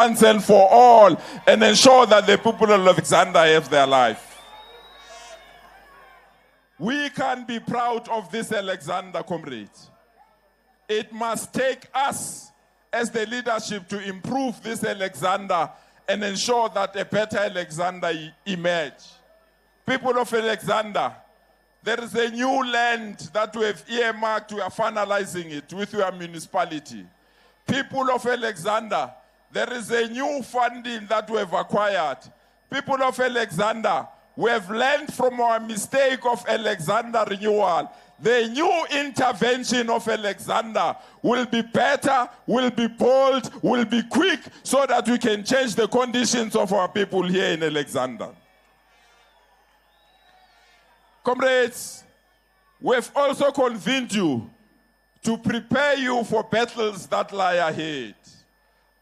once and for all and ensure that the people of Alexander have their life. We can be proud of this Alexander, comrades. It must take us as the leadership to improve this Alexander and ensure that a better Alexander emerge. People of Alexander, there is a new land that we have earmarked. We are finalizing it with your municipality. People of Alexander, there is a new funding that we have acquired. People of Alexander, we have learned from our mistake of Alexander Renewal. The new intervention of Alexander will be better, will be bold, will be quick, so that we can change the conditions of our people here in Alexander. Comrades, we have also convened you to prepare you for battles that lie ahead.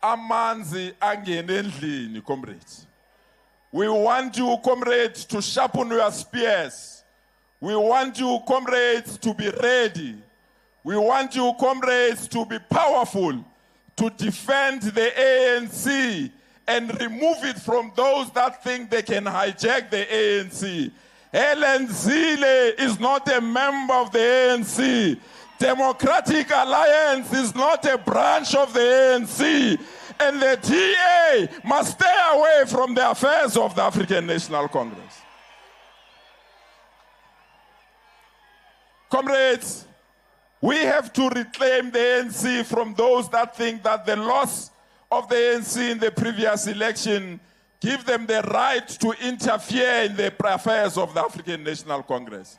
Amanzi angene endlini, comrades. We want you, comrades, to sharpen your spears. We want you, comrades, to be ready. We want you, comrades, to be powerful, to defend the ANC and remove it from those that think they can hijack the ANC. Helen Zille is not a member of the ANC. Democratic Alliance is not a branch of the ANC. And the DA must stay away from the affairs of the African National Congress. Comrades, we have to reclaim the ANC from those that think that the loss of the ANC in the previous election give them the right to interfere in the affairs of the African National Congress.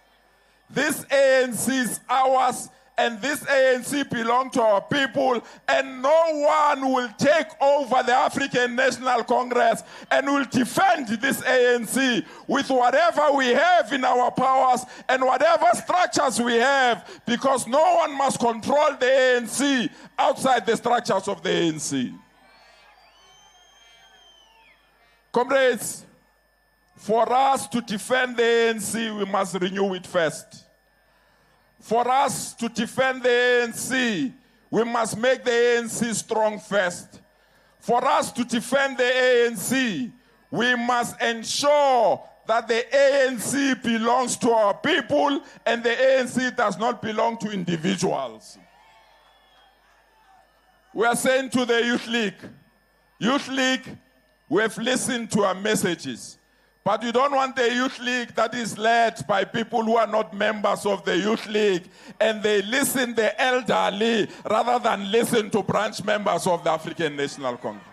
This ANC is ours, and this ANC belongs to our people, and no one will take over the African National Congress and will defend this ANC with whatever we have in our powers and whatever structures we have, because no one must control the ANC outside the structures of the ANC. Comrades, for us to defend the ANC, we must renew it first. For us to defend the ANC, we must make the ANC strong first. For us to defend the ANC, we must ensure that the ANC belongs to our people and the ANC does not belong to individuals. We are saying to the Youth League, we have listened to our messages. But you don't want a youth league that is led by people who are not members of the youth league, and they listen to the elderly rather than listen to branch members of the African National Congress.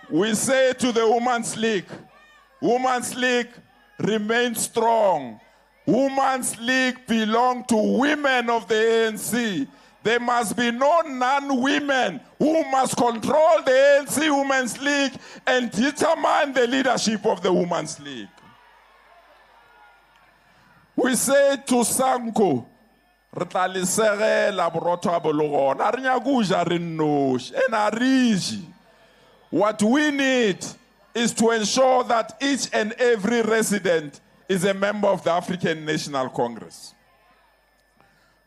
We say to the Women's League, remain strong. Women's League belong to women of the ANC. There must be no non-women who must control the ANC Women's League and determine the leadership of the Women's League. We say to Sanko, what we need is to ensure that each and every resident is a member of the African National Congress.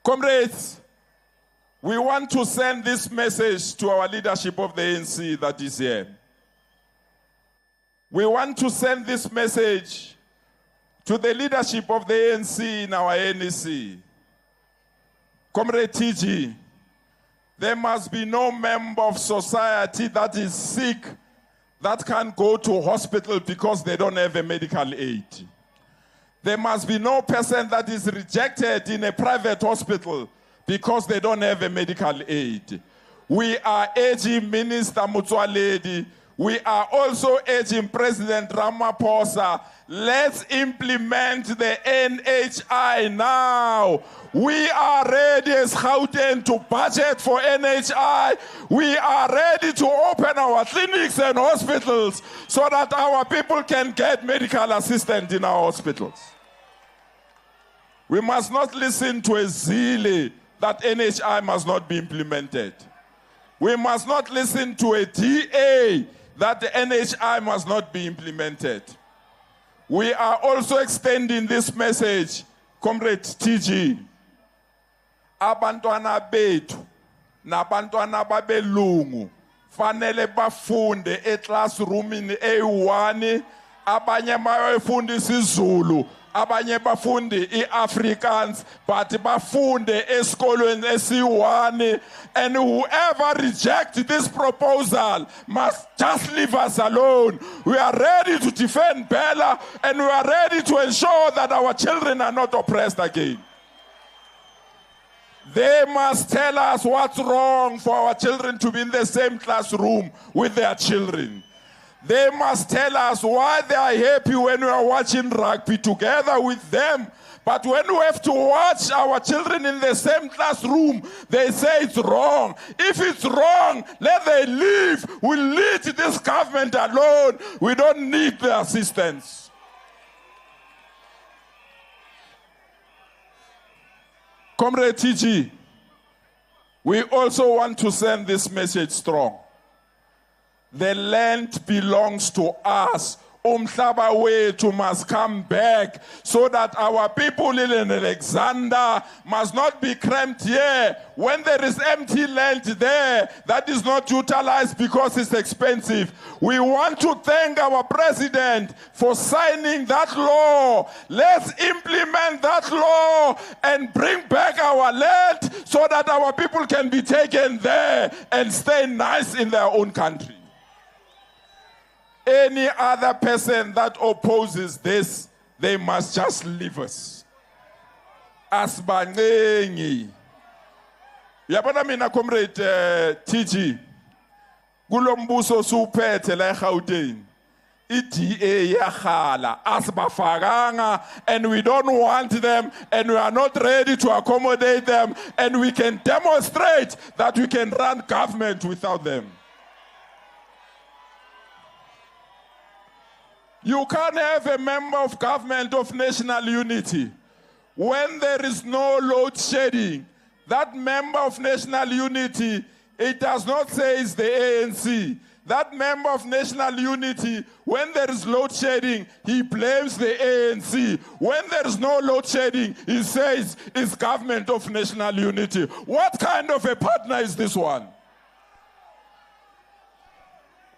Comrades, we want to send this message to our leadership of the ANC that is here. We want to send this message to the leadership of the ANC in our NEC. Comrade TG, there must be no member of society that is sick that can go to hospital because they don't have a medical aid. There must be no person that is rejected in a private hospital because they don't have a medical aid. We are urging Minister Motsoaledi, we are also urging President Ramaphosa, let's implement the NHI now. We are ready as Gauteng to budget for NHI. We are ready to open our clinics and hospitals so that our people can get medical assistance in our hospitals. We must not listen to a Zille that NHI must not be implemented. We must not listen to a DA that the NHI must not be implemented. We are also extending this message, Comrade TG. Abantwana bethu nabantwana babelungu fanele bafunde eclassroomini eyi-1, abanye bayofundisa isiZulu, abanye bafunde i-Afrikaans, but bafunde esikolweni esi-1, and whoever rejects this proposal must just leave us alone. We are ready to defend Bella, and we are ready to ensure that our children are not oppressed again. They must tell us what's wrong for our children to be in the same classroom with their children. They must tell us why they are happy when we are watching rugby together with them. But when we have to watch our children in the same classroom, they say it's wrong. If it's wrong, let them leave. We'll lead this government alone. We don't need the assistance. Comrade TG, we also want to send this message strong. The land belongs to us. Umhlaba wethu must come back so that our people in Alexander must not be cramped here. When there is empty land there that is not utilized because it's expensive, we want to thank our president for signing that law. Let's implement that law and bring back our land so that our people can be taken there and stay nice in their own country. Any other person that opposes this, they must just leave us. Asbangengi. Yabona mina comrade TG. Kulombuso suphethe la eGauteng. iDA yakhala asibafakanga, and we don't want them, and we are not ready to accommodate them, and we can demonstrate that we can run government without them. You can't have a member of government of national unity when there is no load shedding. That member of national unity, it does not say it's the ANC. That member of national unity, when there is load shedding, he blames the ANC. When there is no load shedding, he says it's government of national unity. What kind of a partner is this one?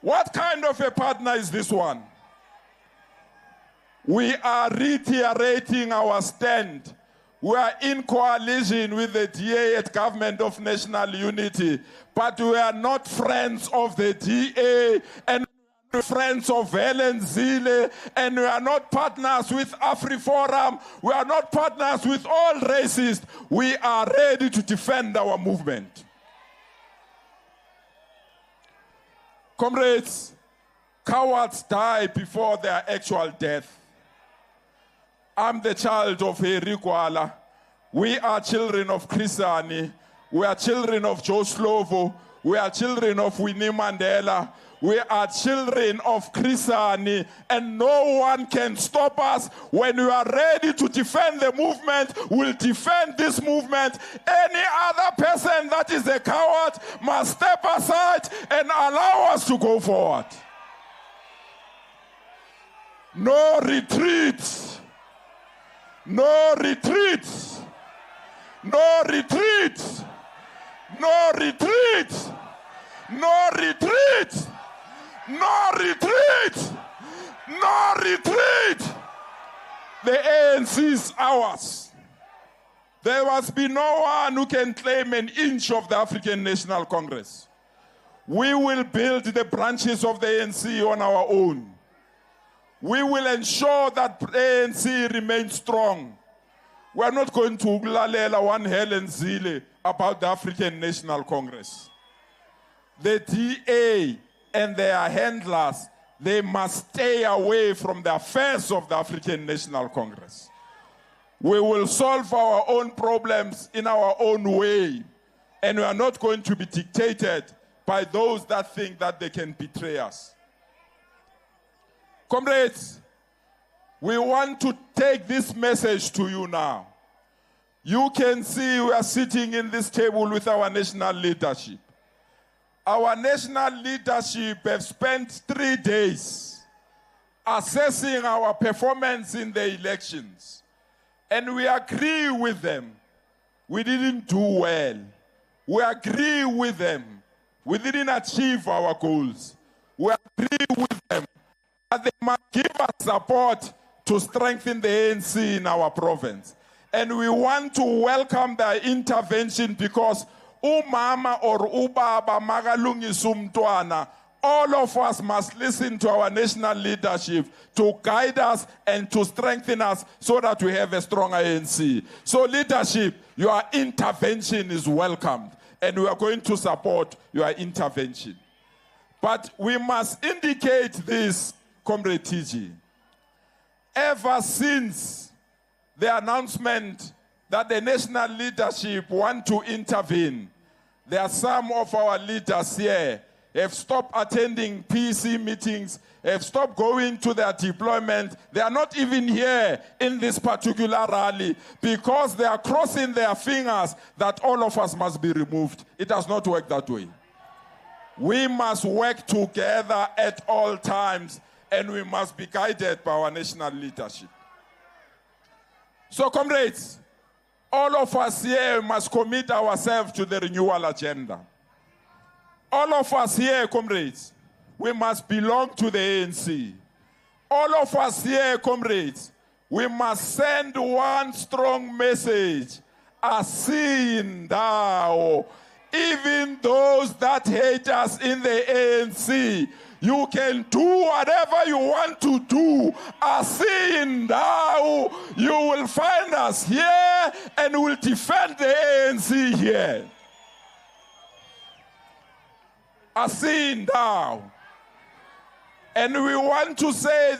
What kind of a partner is this one? We are reiterating our stand. We are in coalition with the DA at Government of National Unity, but we are not friends of the DA, and we are friends of Helen Zille, and we are not partners with AfriForum. We are not partners with all racists. We are ready to defend our movement. Comrades, cowards die before their actual death. I'm the child of Harry Kwala. We are children of Chrisani. We are children of Joe Slovo. We are children of Winnie Mandela. We are children of Chrisani, and no one can stop us. When we are ready to defend the movement, we'll defend this movement. Any other person that is a coward must step aside and allow us to go forward. No retreat. No retreat! No retreat! No retreat! No retreat! No retreat! No retreat! The ANC is ours. There must be no one who can claim an inch of the African National Congress. We will build the branches of the ANC on our own. We will ensure that ANC remains strong. We are not going to ulalela one Helen Zille about the African National Congress. The DA and their handlers, they must stay away from the affairs of the African National Congress. We will solve our own problems in our own way, and we are not going to be dictated by those that think that they can betray us. Comrades, we want to take this message to you now. You can see we are sitting in this table with our national leadership. Our national leadership have spent 3 days assessing our performance in the elections. And we agree with them. We didn't do well. We agree with them. We didn't achieve our goals. We agree with them that they must give us support to strengthen the ANC in our province. And we want to welcome their intervention because umama or ubaba magalungisa umntwana, all of us must listen to our national leadership to guide us and to strengthen us so that we have a strong ANC. So leadership, your intervention is welcomed and we are going to support your intervention. But we must indicate this, Comrade TG. Ever since the announcement that the national leadership want to intervene, there are some of our leaders here have stopped attending PC meetings, have stopped going to their deployment. They are not even here in this particular rally because they are crossing their fingers that all of us must be removed. It does not work that way. We must work together at all times and we must be guided by our national leadership. So comrades, all of us here must commit ourselves to the renewal agenda. All of us here, comrades, we must belong to the ANC. All of us here, comrades, we must send one strong message. Asindao. Even those that hate us in the ANC, you can do whatever you want to do. Asindao. You will find us here and will defend the ANC here. Asindao. And we want to say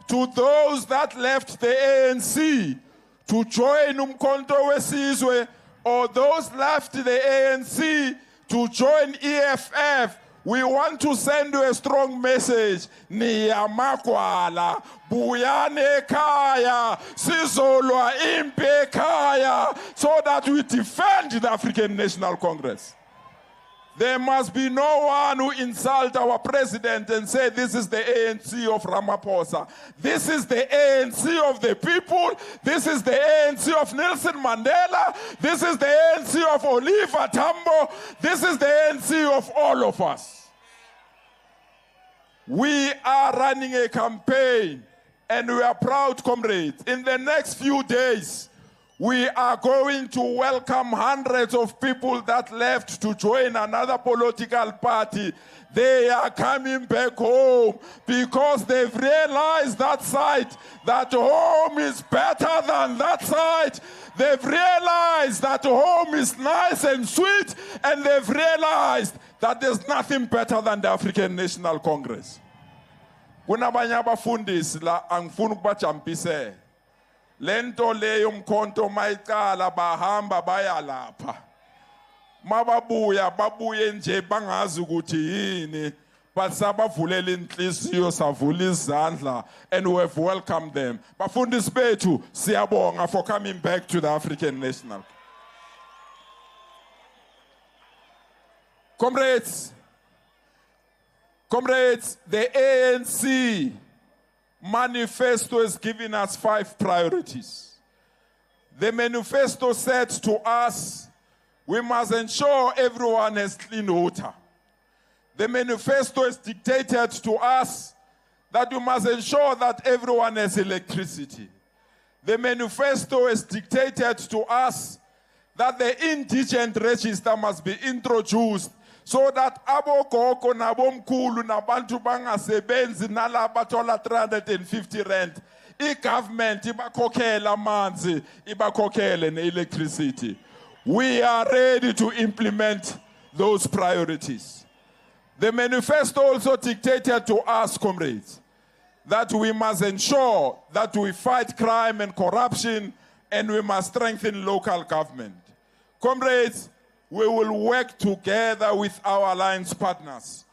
to those that left the ANC to join Umkhonto weSizwe, or those left the ANC to join EFF, we want to send you a strong message. Niyamakwala, buyane kaya, sizolwa impe kaya, so that we defend the African National Congress. There must be no one who insult our president and say this is the ANC of Ramaphosa. This is the ANC of the people. This is the ANC of Nelson Mandela. This is the ANC of Oliver Tambo. This is the ANC of all of us. We are running a campaign and we are proud, comrades. In the next few days, we are going to welcome hundreds of people that left to join another political party. They are coming back home because they've realized that side, that home is better than that side. They've realized that home is nice and sweet, and they've realized that there's nothing better than the African National Congress. Kunabanye abafundisi la angifuni ukubajampise. Lento leyo Umkhonto mayiqala bahamba baya lapha. Mababuya babuye nje bangazi ukuthi yini, but sabavulela inhliziyo savula izandla and we have welcomed them. Bafundisi bethu siyabonga for coming back to the African National. Comrades, the ANC Manifesto is giving us 5 priorities. The manifesto said to us, we must ensure everyone has clean water. The manifesto is dictated to us that we must ensure that everyone has electricity. The manifesto is dictated to us that the indigent register must be introduced so that abogogo nabomkhulu nabantu bangasebenzi nalaba thola 350 rand, i-government ibakhokhela amanzi, ibakhokhele ne-electricity. We are ready to implement those priorities. The manifesto also dictated to us, comrades, that we must ensure that we fight crime and corruption and we must strengthen local government. Comrades, we will work together with our alliance partners.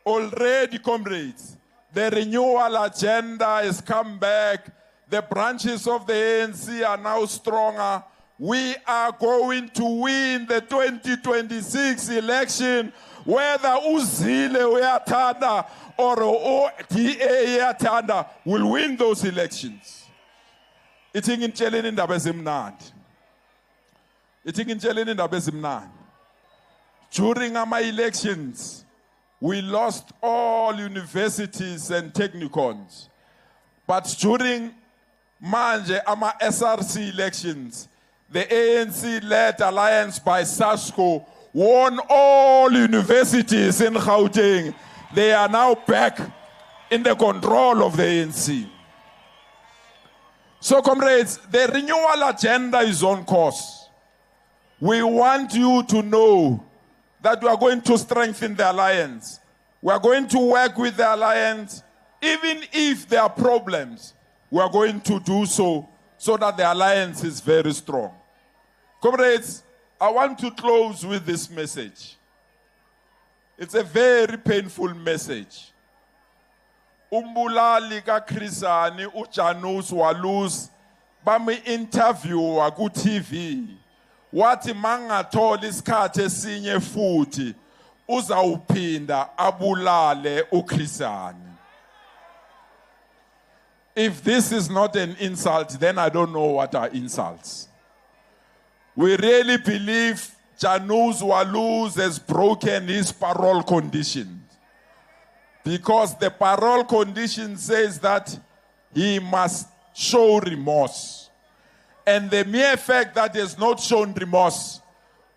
Already, comrades, the renewal agenda has come back. The branches of the ANC are now stronger. We are going to win the 2026 election, whether Uzile uyathanda or ODA uyathanda will win those elections. Ithi ngitsheleni indaba ezimnandi. During our elections, we lost all universities and technicons. But during manje ama SRC elections, the ANC-led alliance by SASCO won all universities in Gauteng. They are now back in the control of the ANC. So, comrades, the renewal agenda is on course. We want you to know that we are going to strengthen the alliance. We are going to work with the alliance. Even if there are problems, we are going to do so that the alliance is very strong. Comrades, I want to close with this message. It's a very painful message. Umbulali kaKrisani uJanus walus bami interview ku TV. Wathi mangatholi isikhathi esinye futhi uzawuphinda abulale uKrisani. If this is not an insult, then I don't know what are insults. We really believe Janus Walus has broken his parole condition. Because the parole condition says that he must show remorse. And the mere fact that he has not shown remorse,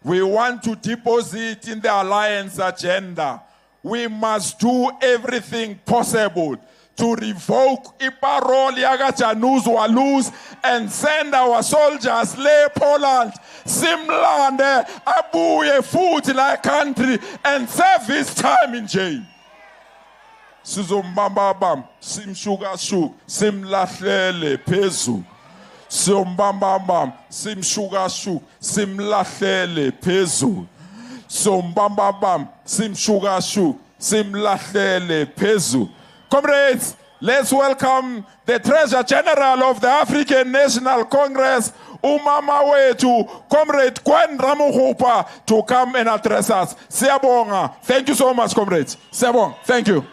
we want to deposit in the alliance agenda. We must do everything possible to revoke iparole yaga Janus Walus and send our soldiers le Poland, Simlande, abuye futhi la country and serve his time in jail. Sizombambam, simshukashuk, simlahlele phezu. Sizombambam, simshukashuk, simlahlele phezu. Sizombambam, simshukashuk, simlahlele phezu. Comrades, let's welcome the Treasurer General of the African National Congress, Umama Wetu, Comrade Gwen Ramuhupa, to come and address us. Siyabonga. Thank you so much, comrades. Siyabonga. Thank you.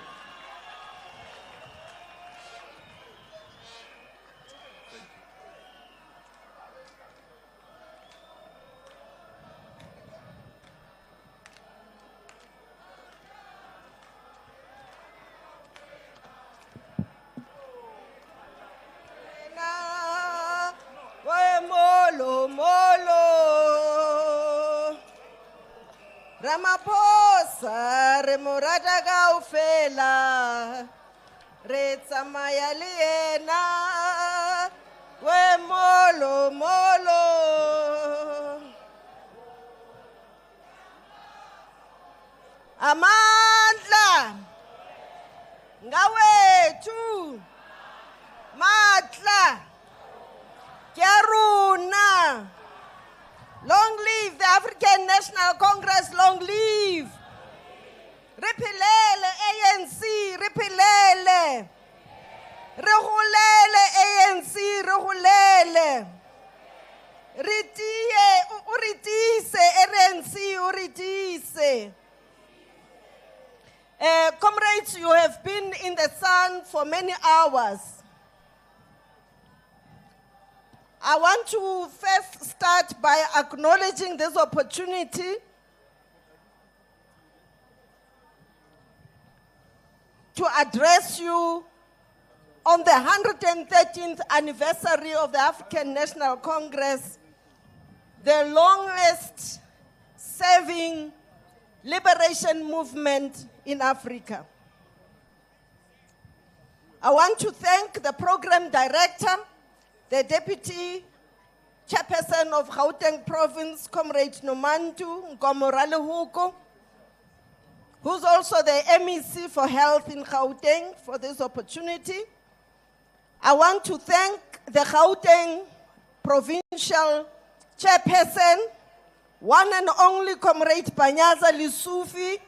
Ramaphosa re morata kaofela re tsamaya le yena we molo molo amandla ngawethu matla kyaruna. Long live the African National Congress, long live. Ripilele ANC, ripilele. Rehulele ANC, rehulele. Ritie, uritise, ANC, uritise. Comrades, you have been in the sun for many hours. I want to first start by acknowledging this opportunity to address you on the 113th anniversary of the African National Congress, the longest serving liberation movement in Africa. I want to thank the program director, the Deputy Chairperson of Gauteng Province, Comrade Nomantu Ngomorale Huko, who's also the MEC for Health in Gauteng, for this opportunity. I want to thank the Gauteng Provincial Chairperson, one and only Comrade Panyaza Lisufi,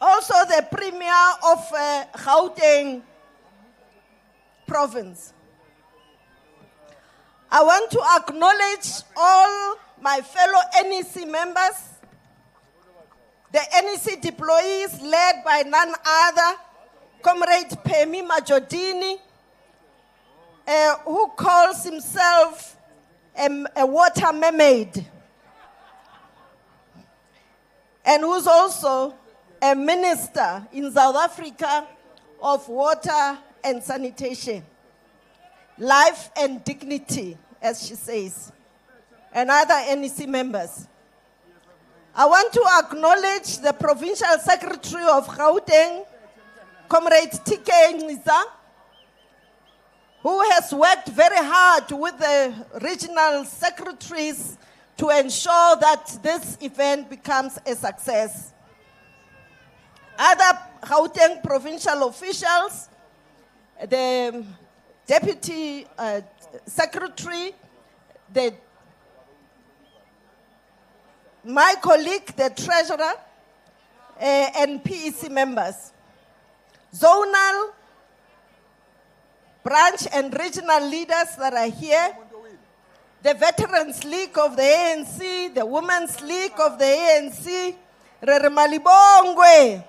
also the Premier of Gauteng Province. I want to acknowledge all my fellow NEC members, the NEC deployees led by none other, Comrade Pemi Majodini, who calls himself a water mermaid, and who's also a minister in South Africa of water and sanitation, life and dignity, as she says, and other NEC members. I want to acknowledge the Provincial Secretary of Gauteng, Comrade TK Ngiza, who has worked very hard with the regional secretaries to ensure that this event becomes a success. Other Gauteng provincial officials, the Deputy Secretary, my colleague, the Treasurer, and PEC members, zonal, branch and regional leaders that are here, the Veterans League of the ANC, the Women's League of the ANC, Regeneration,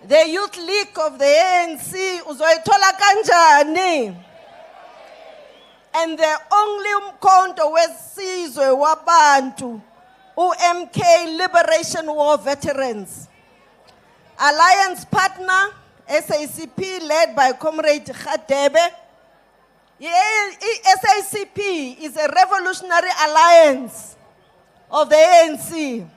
the Youth League of the ANC, uzoyithola kanjani? And the only umkhonto wesizwe wabantu, UMK Liberation War Veterans. Alliance partner, SACP, led by Comrade Khadebe. SACP is a revolutionary alliance of the ANC.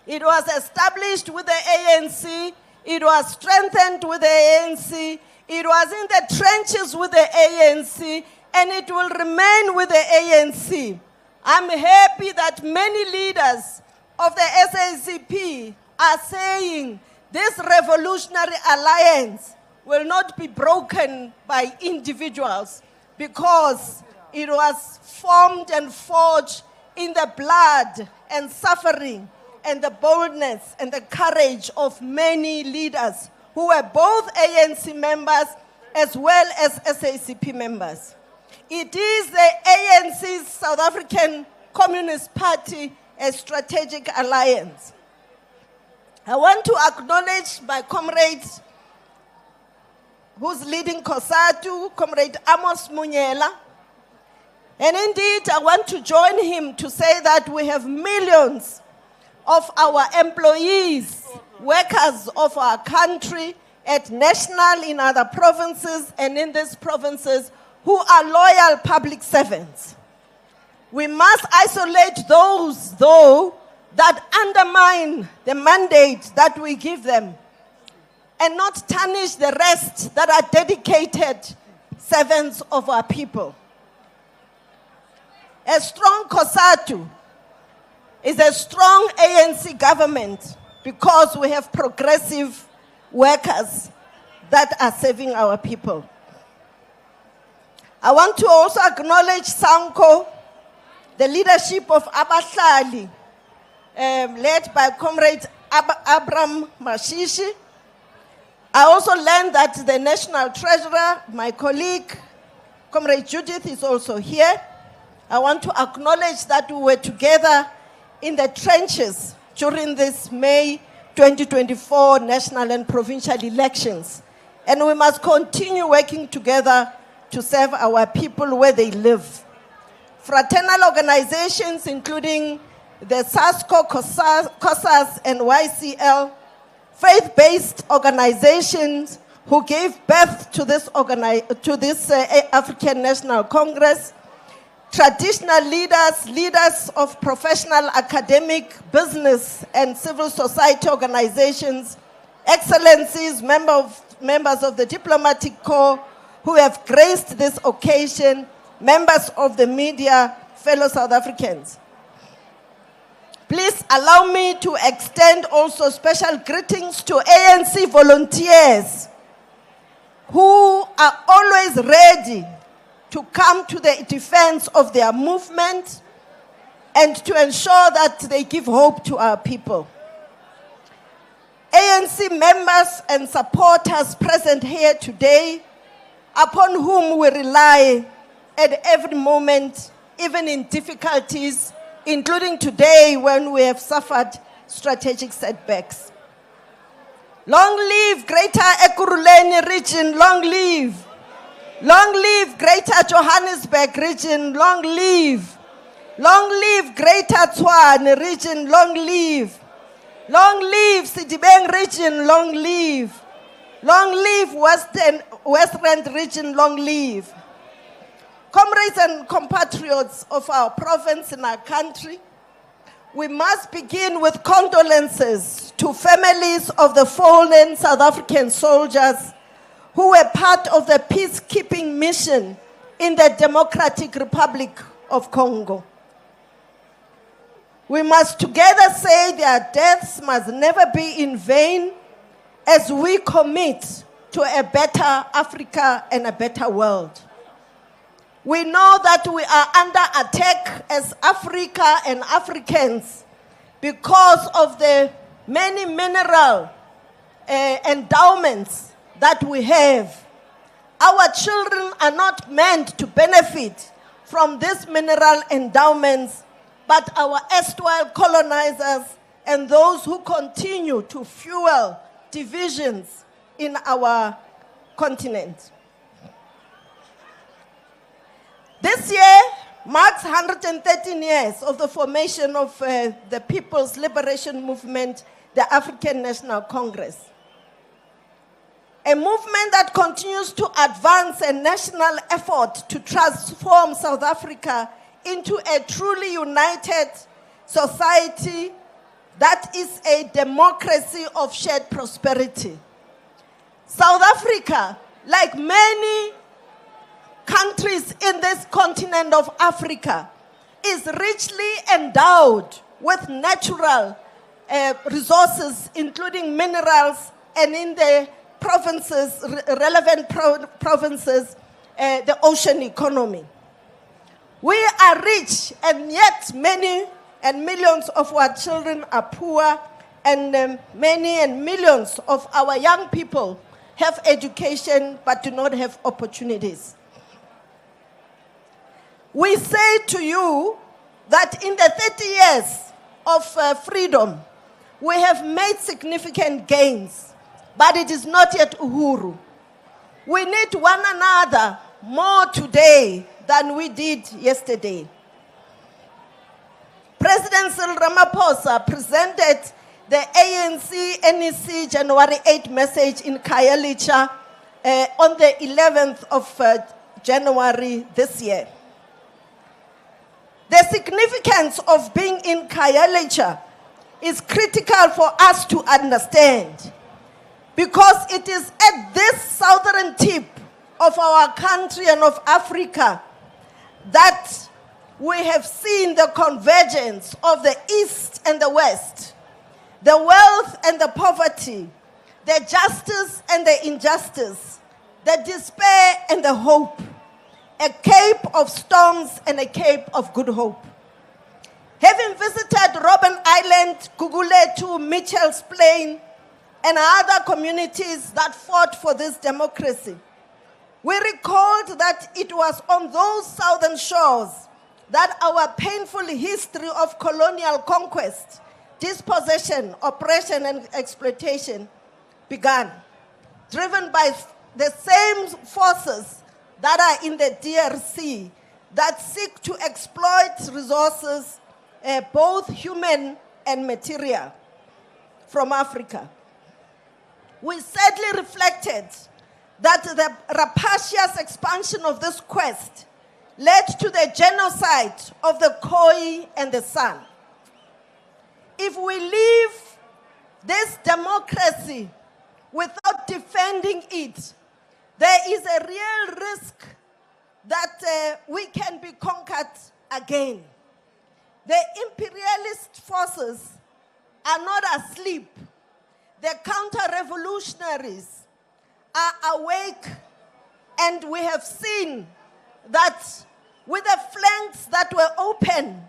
It was established with the ANC. It was strengthened with the ANC. It was in the trenches with the ANC, and it will remain with the ANC. I'm happy that many leaders of the SACP are saying this revolutionary alliance will not be broken by individuals because it was formed and forged in the blood and suffering and the boldness and the courage of many leaders who were both ANC members as well as SACP members. It is the ANC's South African Communist Party, a strategic alliance. I want to acknowledge my comrades who's leading COSATU, Comrade Amos Munyela. And indeed, I want to join him to say that we have millions of our employees, workers of our country at national, in other provinces, and in these provinces who are loyal public servants. We must isolate those, though, that undermine the mandate that we give them and not tarnish the rest that are dedicated servants of our people. A strong COSATU is a strong ANC government because we have progressive workers that are serving our people. I want to also acknowledge Sanko, the leadership of Abahlali, led by Comrade Abram Mashishi. I also learned that the National Treasurer, my colleague, Comrade Judith, is also here. I want to acknowledge that we were together in the trenches during this May 2024 national and provincial elections. And we must continue working together to serve our people where they live. Fraternal organizations, including the SASCO, COSAS, and YCL, faith-based organizations who gave birth to this African National Congress, traditional leaders, leaders of professional, academic, business, and civil society organizations, excellencies, members of the diplomatic corps who have graced this occasion, members of the media, fellow South Africans. Please allow me to extend also special greetings to ANC volunteers who are always ready to come to the defense of their movement and to ensure that they give hope to our people. ANC members and supporters present here today, upon whom we rely at every moment, even in difficulties, including today when we have suffered strategic setbacks. Long live Greater Ekurhuleni region, long live. Long live Greater Johannesburg region, long live. Long live Greater Tshwane region, long live. Long live Sidibeng region, long live. Long live Western region, long live. Comrades and compatriots of our province and our country, we must begin with condolences to families of the fallen South African soldiers who were part of the peacekeeping mission in the Democratic Republic of Congo. We must together say their deaths must never be in vain as we commit to a better Africa and a better world. We know that we are under attack as Africa and Africans because of the many mineral endowments that we have. Our children are not meant to benefit from these mineral endowments, but our erstwhile colonizers and those who continue to fuel divisions in our continent. This year marks 113 years of the formation of the People's Liberation Movement, the African National Congress. A movement that continues to advance a national effort to transform South Africa into a truly united society that is a democracy of shared prosperity. South Africa, like many countries in this continent of Africa, is richly endowed with natural resources, including minerals, and in the provinces, relevant provinces, the ocean economy. We are rich, and yet many and millions of our children are poor, and many and millions of our young people have education but do not have opportunities. We say to you that in the 30 years of freedom, we have made significant gains, but it is not yet uhuru. We need one another more today than we did yesterday. President Cyril Ramaphosa presented the ANC-NEC January 8 message in Khayelitsha on the 11th of January this year. The significance of being in Khayelitsha is critical for us to understand, because it is at this southern tip of our country and of Africa that we have seen the convergence of the East and the West, the wealth and the poverty, the justice and the injustice, the despair and the hope, a cape of storms and a cape of good hope. Having visited Robben Island, Gugulethu, Mitchell's Plain, and other communities that fought for this democracy, we recalled that it was on those southern shores that our painful history of colonial conquest, dispossession, oppression, and exploitation began, driven by the same forces that are in the DRC that seek to exploit resources, both human and material, from Africa. We sadly reflected that the rapacious expansion of this quest led to the genocide of the Khoi and the San. If we leave this democracy without defending it, there is a real risk that we can be conquered again. The imperialist forces are not asleep. The counter-revolutionaries are awake, and we have seen that with the flanks that were open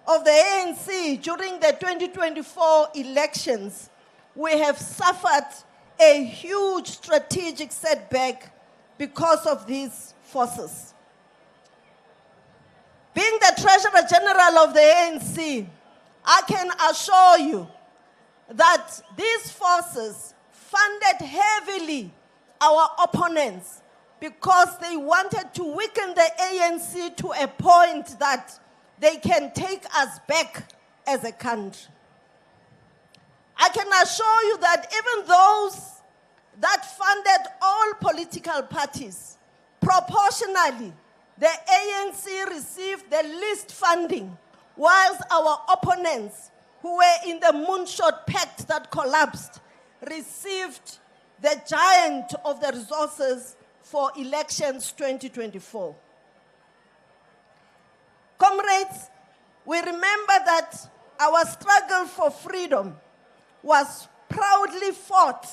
of the ANC during the 2024 elections, we have suffered a huge strategic setback because of these forces. Being the Treasurer General of the ANC, I can assure you that these forces funded heavily our opponents because they wanted to weaken the ANC to a point that they can take us back as a country. I can assure you that even those that funded all political parties, proportionally, the ANC received the least funding, whilst our opponents, who were in the moonshot pact that collapsed, received the giant of the resources for elections 2024. Comrades, we remember that our struggle for freedom was proudly fought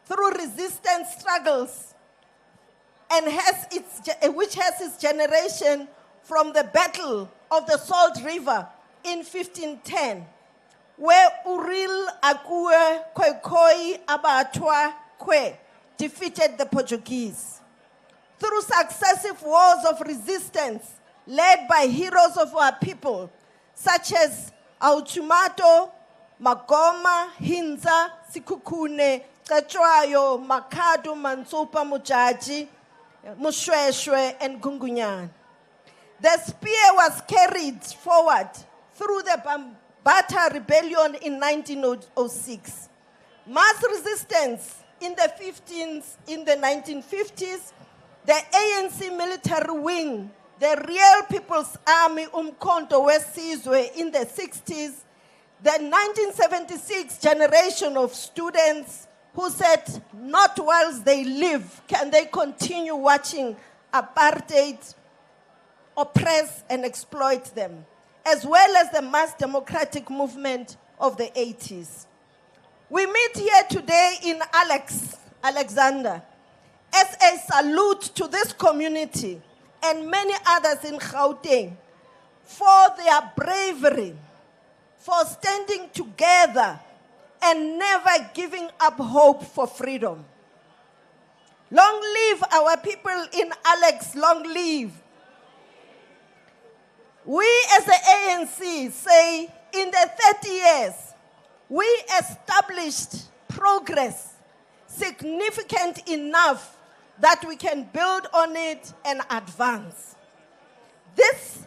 through resistance struggles and which has its generation from the Battle of the Salt River in 1510, where Uril Akue Khoikhoi Abatwa Kwe defeated the Portuguese. Through successive wars of resistance led by heroes of our people, such as Autumato, Magoma, Hinza, Sikukune, Kachwayo, Makado, Mansopa, Mujaji, Mushweshwe, and Gungunyan. The spear was carried forward through the Bambata Rebellion in 1906. Mass resistance in the 1950s, the ANC military wing, the Real People's Army Umkhonto Wesizwe in the 60s, the 1976 generation of students who said, not whilst they live can they continue watching apartheid oppress and exploit them, as well as the mass democratic movement of the 80s. We meet here today in Alexander, as a salute to this community and many others in Gauteng for their bravery, for standing together and never giving up hope for freedom. Long live our people in Alex, long live. We as the ANC say in the 30 years, we established progress significant enough that we can build on it and advance. This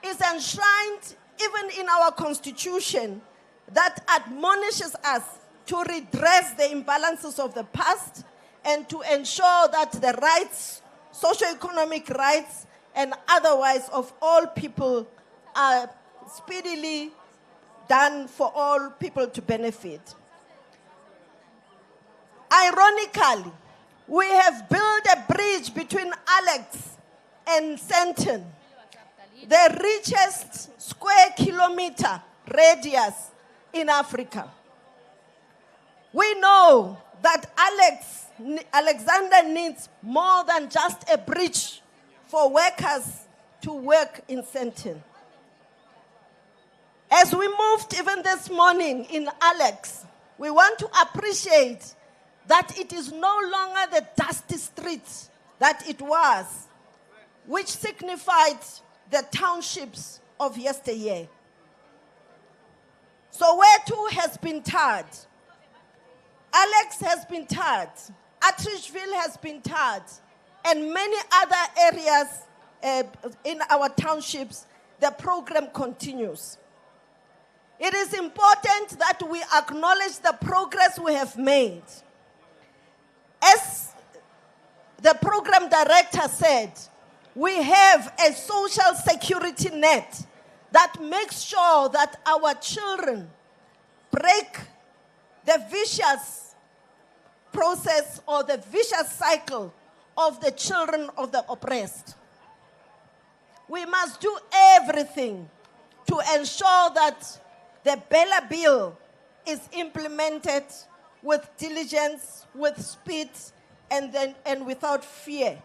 is enshrined even in our constitution that admonishes us to redress the imbalances of the past and to ensure that the rights, socio-economic rights and otherwise of all people are speedily done for all people to benefit. Ironically, we have built a bridge between Alex and Sandton, the richest square kilometer radius in Africa. We know that Alexander needs more than just a bridge for workers to work in Sandton. As we moved even this morning in Alex, we want to appreciate that it is no longer the dusty streets that it was, which signified the townships of yesteryear. So where to has been tarred. Alex has been tarred. Atteridgeville has been tarred. And many other areas in our townships, the program continues. It is important that we acknowledge the progress we have made. As the program director said, we have a social security net that makes sure that our children break the vicious process or the vicious cycle of the children of the oppressed. We must do everything to ensure that the Bella Bill is implemented with diligence, with speed, and without fear.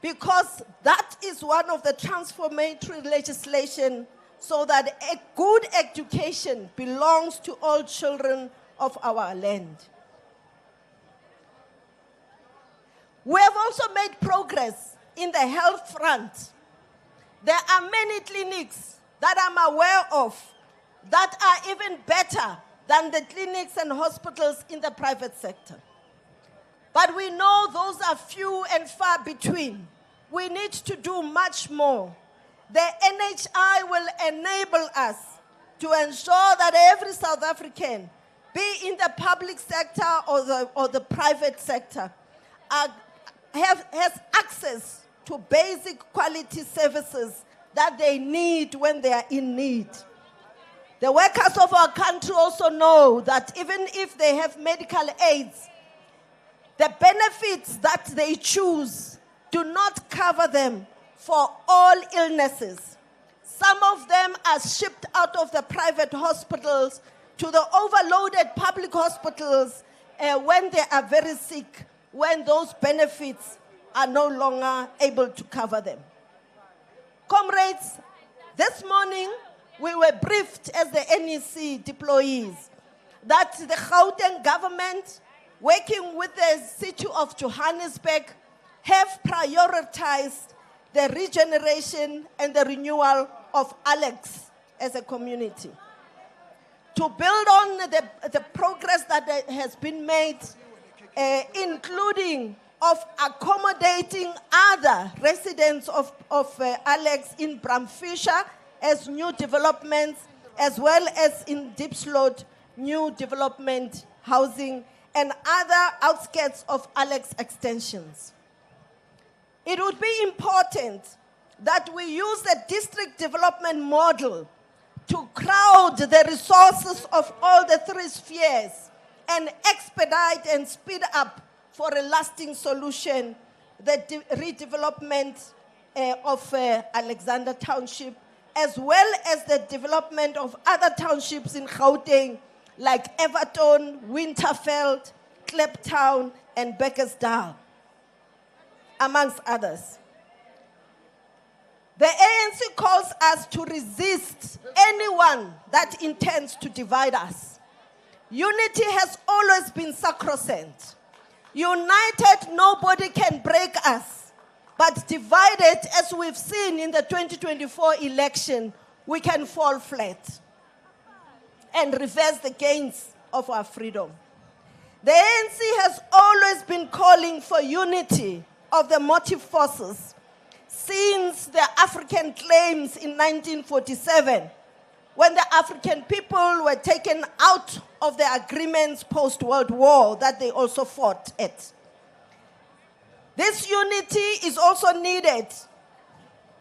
Because that is one of the transformatory legislation so that a good education belongs to all children of our land. We have also made progress in the health front. There are many clinics that I'm aware of that are even better than the clinics and hospitals in the private sector. But we know those are few and far between. We need to do much more. The NHI will enable us to ensure that every South African, be in the public sector or the private sector, has access to basic quality services that they need when they are in need. The workers of our country also know that even if they have medical aids, the benefits that they choose do not cover them for all illnesses. Some of them are shipped out of the private hospitals to the overloaded public hospitals when they are very sick, when those benefits are no longer able to cover them. Comrades, this morning we were briefed as the NEC deployees that the Gauteng government, working with the city of Johannesburg, have prioritized the regeneration and the renewal of Alex as a community. To build on the progress that has been made, including of accommodating other residents of Alex in Provincial as new developments, as well as in Diepsloot, new development, housing, and other outskirts of Alex extensions. It would be important that we use the district development model to crowd the resources of all the three spheres and expedite and speed up for a lasting solution, the redevelopment of Alexander Township, as well as the development of other townships in Gauteng, like Everton, Winterveld, Kliptown, and Beckersdale, amongst others. The ANC calls us to resist anyone that intends to divide us. Unity has always been sacrosanct. United, nobody can break us. But divided, as we've seen in the 2024 election, we can fall flat and reverse the gains of our freedom. The ANC has always been calling for unity of the motive forces since the African claims in 1947, when the African people were taken out of the agreements post-World War that they also fought at. This unity is also needed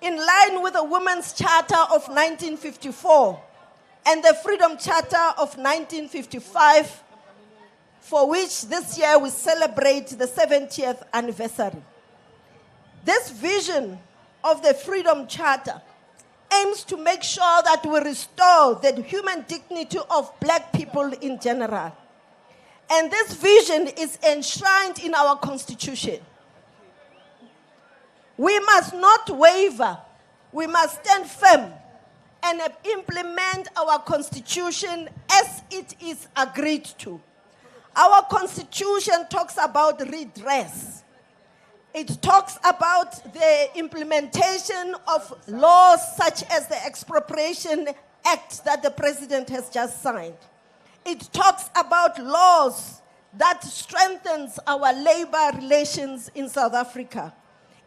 in line with the Women's Charter of 1954 and the Freedom Charter of 1955, for which this year we celebrate the 70th anniversary. This vision of the Freedom Charter aims to make sure that we restore the human dignity of black people in general. And this vision is enshrined in our Constitution. We must not waver. We must stand firm and implement our Constitution as it is agreed to. Our Constitution talks about redress. It talks about the implementation of laws such as the Expropriation Act that the President has just signed. It talks about laws that strengthens our labor relations in South Africa.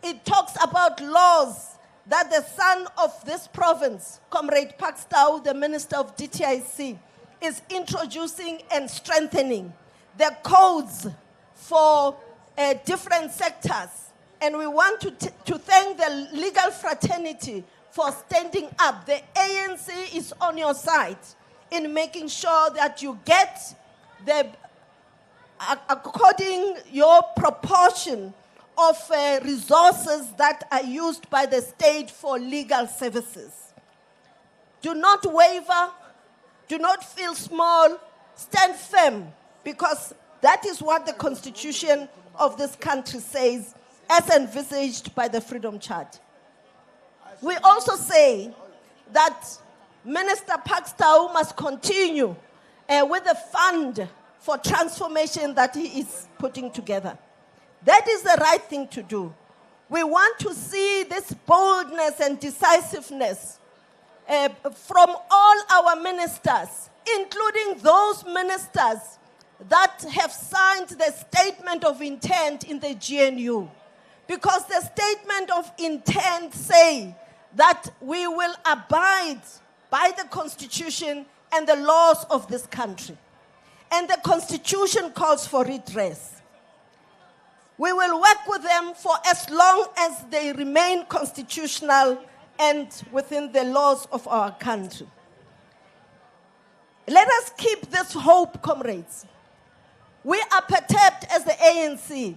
It talks about laws that the son of this province, Comrade Pakstow, the Minister of DTIC, is introducing and strengthening the codes for different sectors. And we want to thank the legal fraternity for standing up. The ANC is on your side in making sure that you get according your proportion of resources that are used by the state for legal services. Do not waver, do not feel small, stand firm, because that is what the Constitution of this country says, as envisaged by the Freedom Charter. We also say that Minister Pakstow must continue with the fund for transformation that he is putting together. That is the right thing to do. We want to see this boldness and decisiveness from all our ministers, including those ministers that have signed the statement of intent in the GNU. Because the statement of intent say that we will abide by the Constitution and the laws of this country. And the Constitution calls for redress. We will work with them for as long as they remain constitutional and within the laws of our country. Let us keep this hope, comrades. We are perturbed as the ANC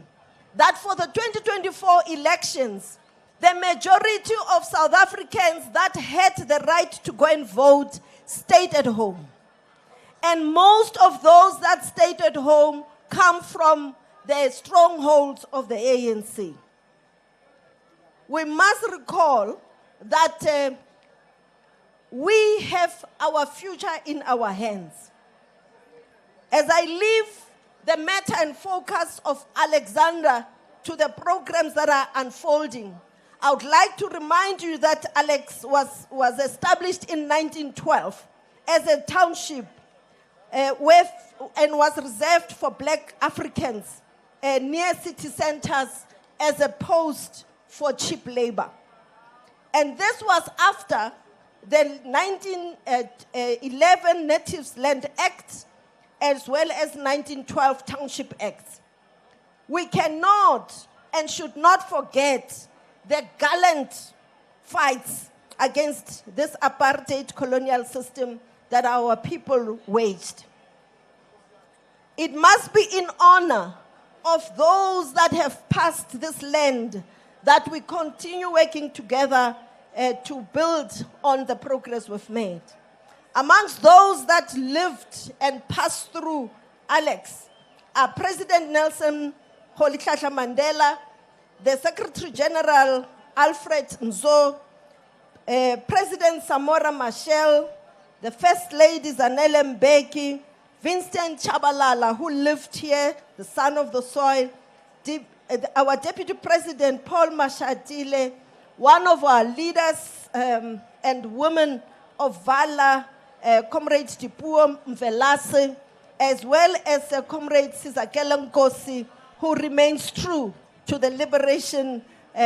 that for the 2024 elections, the majority of South Africans that had the right to go and vote stayed at home. And most of those that stayed at home come from the strongholds of the ANC. We must recall that we have our future in our hands. As I leave the matter and focus of Alexander to the programs that are unfolding, I would like to remind you that Alex was established in 1912 as a township and was reserved for black Africans near city centers as a post for cheap labor. And this was after the 1911 Natives Land Act as well as 1912 Township Act. We cannot and should not forget the gallant fights against this apartheid colonial system that our people waged. It must be in honor of those that have passed this land that we continue working together to build on the progress we've made. Amongst those that lived and passed through Alex are President Nelson Rolihlahla Mandela, the Secretary General Alfred Nzo, President Samora Machel, the First Lady Zanele Mbeki, Vincent Chabalala, who lived here, the son of the soil, our Deputy President Paul Mashatile, one of our leaders and women of valor, Comrade Tipuo Mvelase, as well as Comrade Sizakela Nkosi, who remains true to the liberation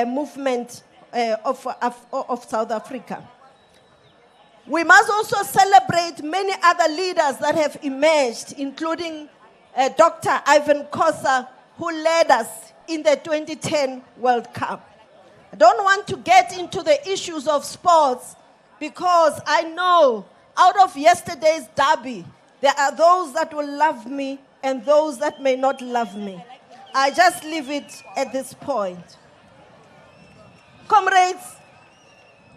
movement of South Africa. We must also celebrate many other leaders that have emerged, including Dr. Ivan Khosa, who led us in the 2010 World Cup. I don't want to get into the issues of sports because I know out of yesterday's derby, there are those that will love me and those that may not love me. I just leave it at this point. Comrades,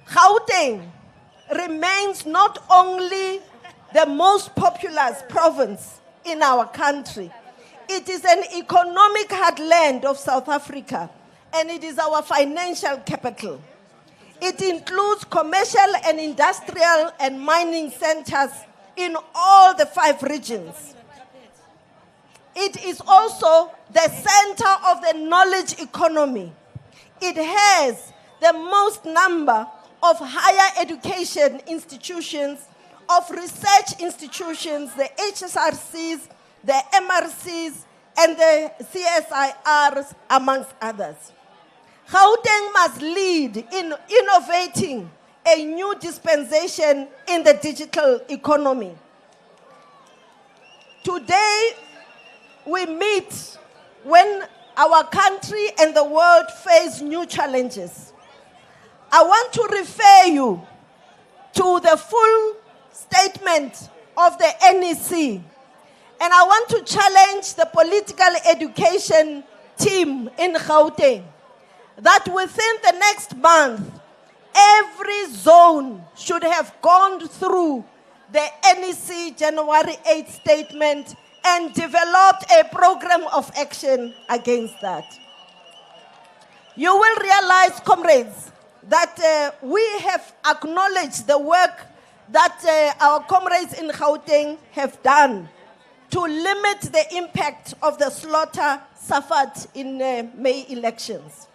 Gauteng remains not only the most populous province in our country, it is an economic heartland of South Africa, and it is our financial capital. It includes commercial and industrial and mining centers in all the 5 regions. It is also the center of the knowledge economy. It has the most number of higher education institutions, of research institutions, the HSRCs, the MRCs, and the CSIRs, amongst others. Gauteng must lead in innovating a new dispensation in the digital economy. Today, we meet when our country and the world face new challenges. I want to refer you to the full statement of the NEC, and I want to challenge the political education team in Gauteng that within the next month, every zone should have gone through the NEC January 8th statement and developed a program of action against that. You will realize, comrades, that we have acknowledged the work that our comrades in Gauteng have done to limit the impact of the slaughter suffered in May elections.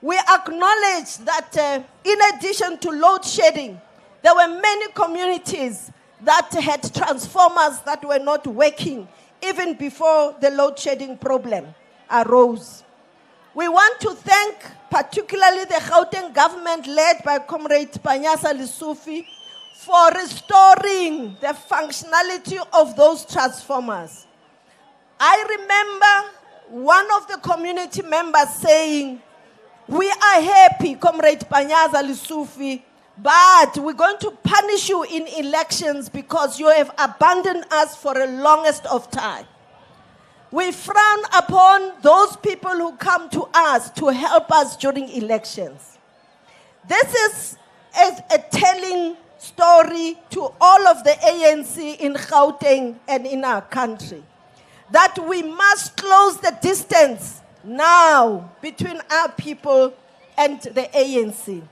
We acknowledge that in addition to load shedding, there were many communities that had transformers that were not working even before the load shedding problem arose. We want to thank particularly the Gauteng government led by Comrade Panyasa Lesufi for restoring the functionality of those transformers. I remember one of the community members saying, "We are happy, Comrade Panyasa Lesufi, but we're going to punish you in elections because you have abandoned us for the longest of time." We frown upon those people who come to us to help us during elections. This is a telling story to all of the ANC in Gauteng and in our country, that we must close the distance now between our people and the ANC.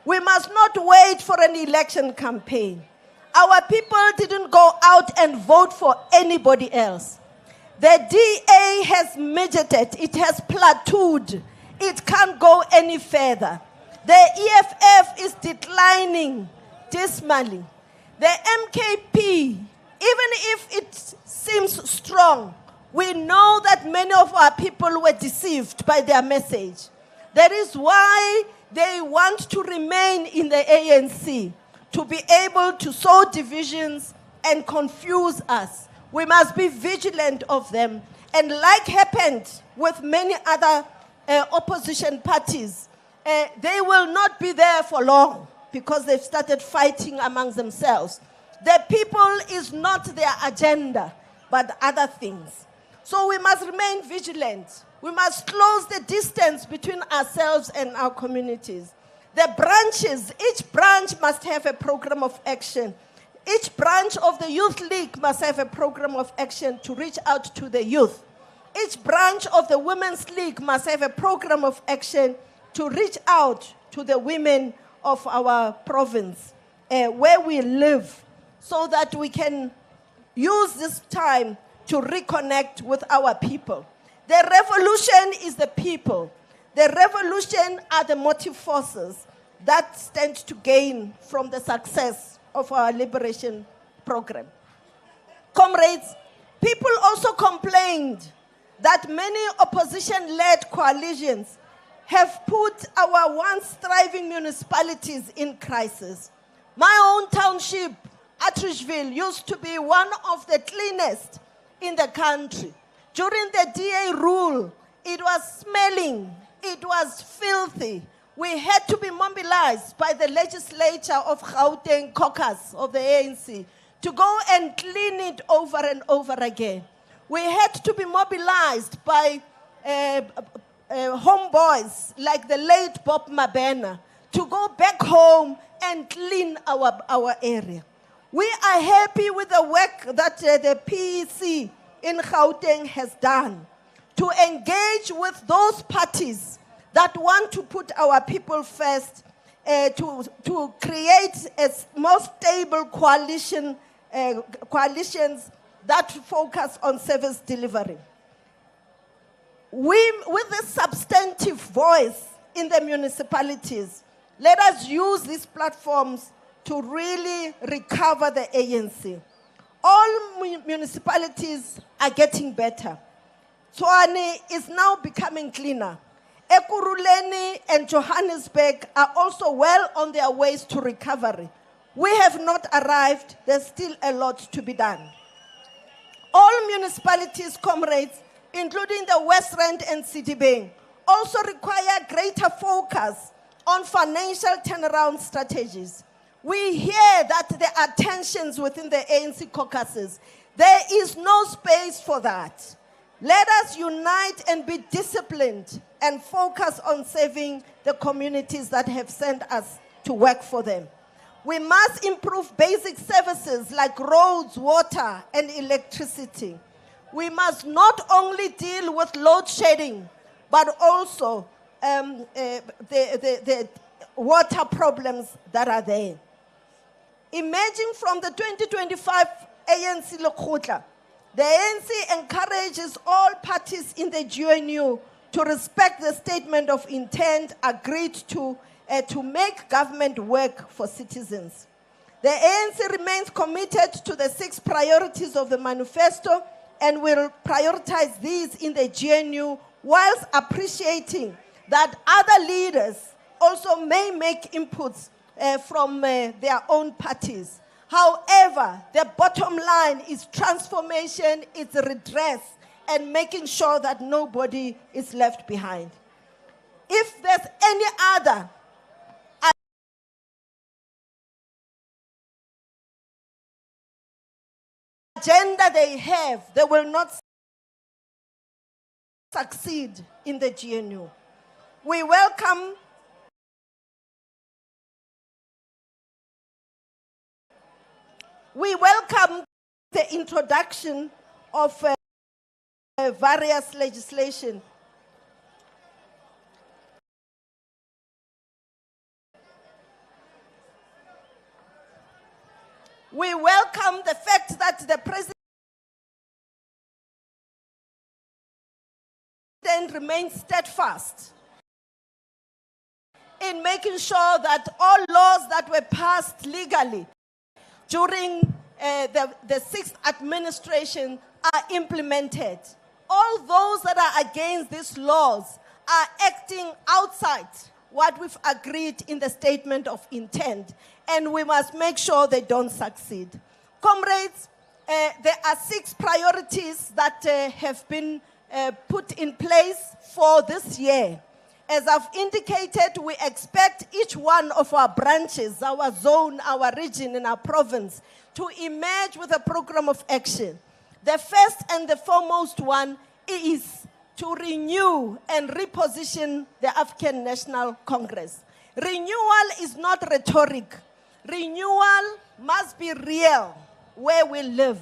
We must not wait for an election campaign. Our people didn't go out and vote for anybody else. The DA has midgeted, it has plateaued. It can't go any further. The EFF is declining dismally. The MKP, even if it seems strong, we know that many of our people were deceived by their message. That is why they want to remain in the ANC, to be able to sow divisions and confuse us. We must be vigilant of them. And like happened with many other opposition parties, they will not be there for long because they've started fighting amongst themselves. The people is not their agenda, but other things. So we must remain vigilant. We must close the distance between ourselves and our communities. The branches, each branch must have a program of action. Each branch of the Youth League must have a program of action to reach out to the youth. Each branch of the Women's League must have a program of action to reach out to the women of our province, where we live, so that we can use this time to reconnect with our people. The revolution is the people. The revolution are the motive forces that stand to gain from the success of our liberation program. Comrades, people also complained that many opposition-led coalitions have put our once thriving municipalities in crisis. My own township, Atteridgeville, used to be one of the cleanest in the country. During the DA rule, it was smelling, it was filthy. We had to be mobilized by the legislature of Gauteng caucus of the ANC to go and clean it over and over again. We had to be mobilized by homeboys like the late Bob Mabena to go back home and clean our area. We are happy with the work that the PEC in Gauteng has done to engage with those parties that want to put our people first, to create a more stable coalitions that focus on service delivery. With this substantive voice in the municipalities, let us use these platforms to really recover the ANC. All municipalities are getting better. Tshwane is now becoming cleaner. Ekurhuleni and Johannesburg are also well on their ways to recovery. We have not arrived. There's still a lot to be done. All municipalities, comrades, including the West Rand and Citybang, also require greater focus on financial turnaround strategies. We hear that there are tensions within the ANC caucuses. There is no space for that. Let us unite and be disciplined and focus on serving the communities that have sent us to work for them. We must improve basic services like roads, water, and electricity. We must not only deal with load shedding, but also the water problems that are there. Emerging from the 2025 ANC Lekgotla, the ANC encourages all parties in the GNU to respect the statement of intent agreed to make government work for citizens. The ANC remains committed to the 6 priorities of the Manifesto and will prioritize these in the GNU whilst appreciating that other leaders also may make inputs from their own parties. However, the bottom line is transformation, it's redress, and making sure that nobody is left behind. If there's any other agenda they have, they will not succeed in the GNU. We welcome the introduction of various legislation. We welcome the fact that the President remains steadfast in making sure that all laws that were passed legally during the sixth administration are implemented. All those that are against these laws are acting outside what we've agreed in the statement of intent, and we must make sure they don't succeed. Comrades, there are 6 priorities that have been put in place for this year. As I've indicated, we expect each one of our branches, our zone, our region, and our province to emerge with a program of action. The first and the foremost one is to renew and reposition the African National Congress. Renewal is not rhetoric. Renewal must be real where we live.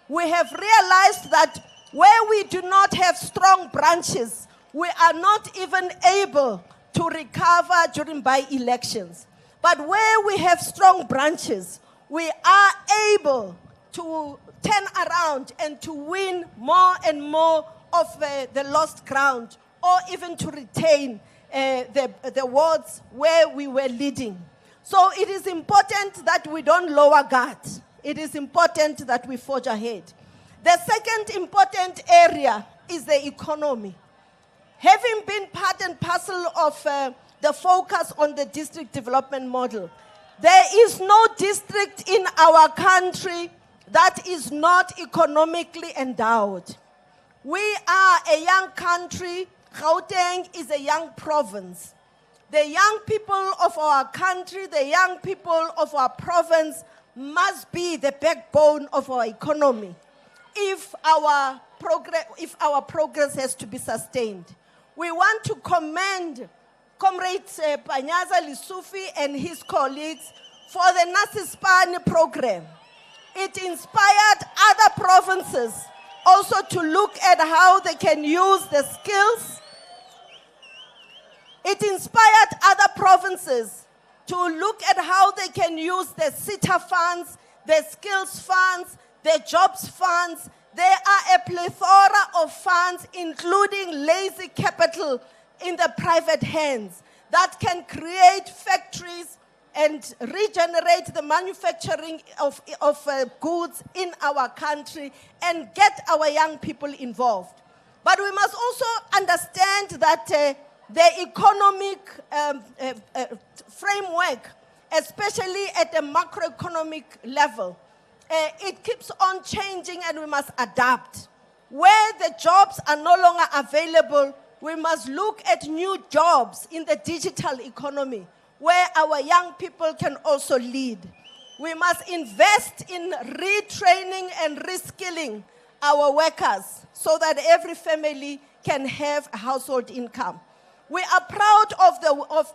We have realized that where we do not have strong branches, we are not even able to recover during by-elections. But where we have strong branches, we are able to turn around and to win more and more of the lost ground, or even to retain the wards where we were leading. So it is important that we don't lower guard. It is important that we forge ahead. The second important area is the economy. Having been part and parcel of the focus on the district development model, there is no district in our country that is not economically endowed. We are a young country. Gauteng is a young province. The young people of our country, the young people of our province must be the backbone of our economy if our progress has to be sustained. We want to commend Comrade Panyaza Lisufi and his colleagues for the Nasispani program. It inspired other provinces also to look at how they can use the skills. It inspired other provinces to look at how they can use the SITA funds, the skills funds, the jobs funds. There are a plethora of funds, including lazy capital in the private hands, that can create factories and regenerate the manufacturing of goods in our country and get our young people involved. But we must also understand that the economic framework, especially at the macroeconomic level, it keeps on changing, and we must adapt. Where the jobs are no longer available, we must look at new jobs in the digital economy, where our young people can also lead. We must invest in retraining and reskilling our workers so that every family can have a household income. We are proud of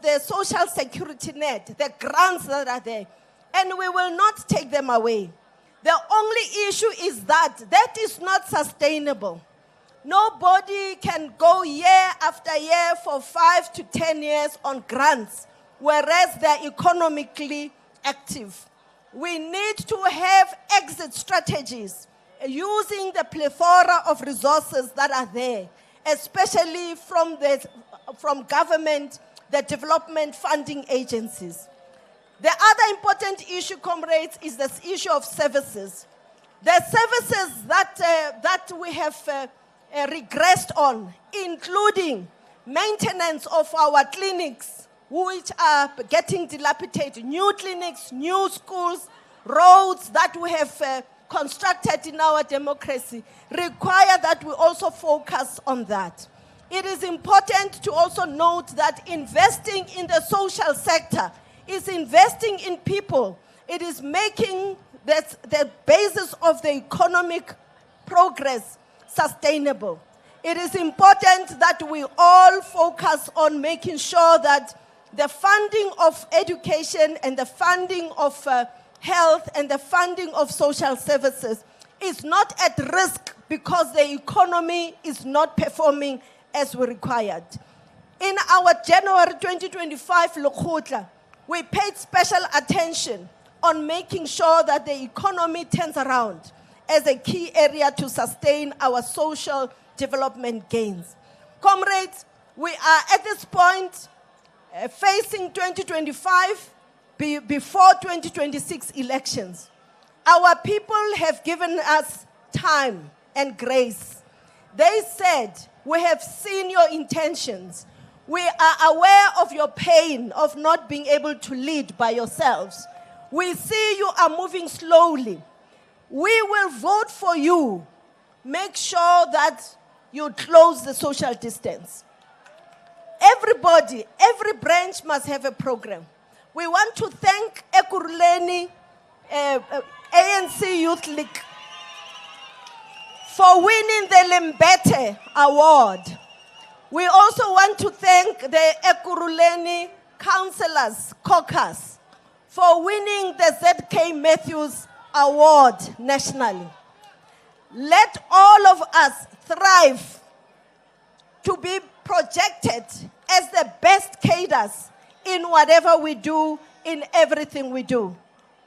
the social security net, the grants that are there, and we will not take them away. The only issue is that is not sustainable. Nobody can go year after year for 5 to 10 years on grants, whereas they're economically active. We need to have exit strategies using the plethora of resources that are there, especially from government, the development funding agencies. The other important issue, comrades, is this issue of services. The services that we have regressed on, including maintenance of our clinics, which are getting dilapidated, new clinics, new schools, roads that we have constructed in our democracy, require that we also focus on that. It is important to also note that investing in the social sector is investing in people. It is making the basis of the economic progress sustainable. It is important that we all focus on making sure that the funding of education and the funding of health and the funding of social services is not at risk because the economy is not performing as we required. In our January 2025 Lekgotla, we paid special attention on making sure that the economy turns around as a key area to sustain our social development gains. Comrades, we are at this point facing 2025 before 2026 elections. Our people have given us time and grace. They said, we have seen your intentions. We are aware of your pain of not being able to lead by yourselves. We see you are moving slowly. We will vote for you. Make sure that you close the social distance. Everybody, every branch must have a program. We want to thank Ekurhuleni ANC Youth League for winning the Lembete Award. We also want to thank the Ekurhuleni Councillors Caucus for winning the ZK Matthews Award nationally. Let all of us thrive to be projected as the best cadres in whatever we do, in everything we do.